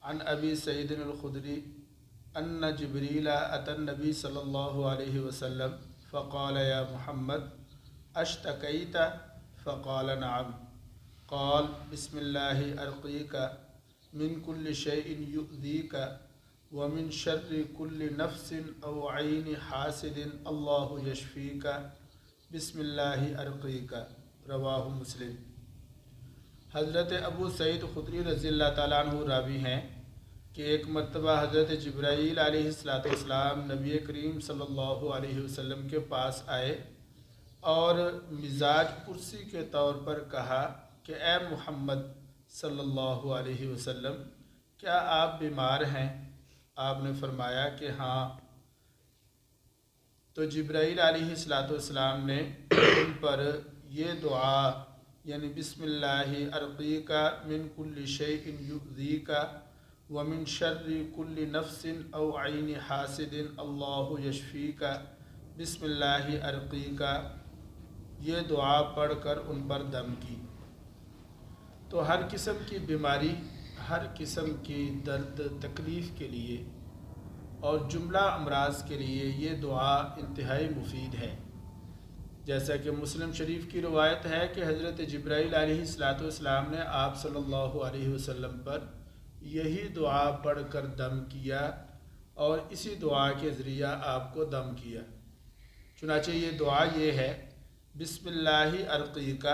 عن ابی سعید الخدری ان جبریل اتى النبی صلی اللہ علیہ وسلم فقال یا محمد اشتکیت فقال نعم قال بسم اللہ ارقیک من کل شیء یؤذیک ومن شر کل نفس او عین حاسد اللہ یشفیک بسم اللہ ارقیک۔ رواہ مسلم۔ حضرت ابو سعید خدری رضی اللہ تعالیٰ عنہ راوی ہیں کہ ایک مرتبہ حضرت جبرائیل علیہ السلام نبی کریم صلی اللہ علیہ وسلم کے پاس آئے اور مزاج پرسی کے طور پر کہا کہ اے محمد صلی اللہ علیہ وسلم، کیا آپ بیمار ہیں؟ آپ نے فرمایا کہ ہاں۔ تو جبرائیل علیہ السلام نے ان پر یہ دعا یعنی بسم اللہ ارقیک من کل شیء یؤذیک ومن شر کل نفس او عین حاسد اللہ یشفیک بسم اللہ ارقیک، یہ دعا پڑھ کر ان پر دم کی۔ تو ہر قسم کی بیماری، ہر قسم کی درد تکلیف کے لیے اور جملہ امراض کے لیے یہ دعا انتہائی مفید ہے۔ جیسا کہ مسلم شریف کی روایت ہے کہ حضرت جبرائیل علیہ السلام نے آپ صلی اللہ علیہ وسلم پر یہی دعا پڑھ کر دم کیا اور اسی دعا کے ذریعہ آپ کو دم کیا۔ چنانچہ یہ دعا یہ ہے: بسم اللہ ارقیک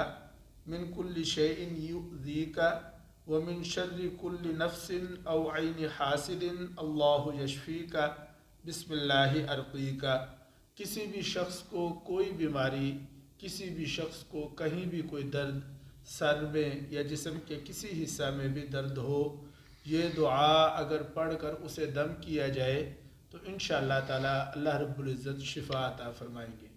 من کل شیء یؤذیک ومن شر کل نفس او عین حاسد اللہ یشفیک بسم اللہ ارقیک۔ کسی بھی شخص کو کوئی بیماری، کسی بھی شخص کو کہیں بھی کوئی درد، سر میں یا جسم کے کسی حصہ میں بھی درد ہو، یہ دعا اگر پڑھ کر اسے دم کیا جائے تو انشاءاللہ تعالی اللہ رب العزت شفا عطا فرمائیں گے۔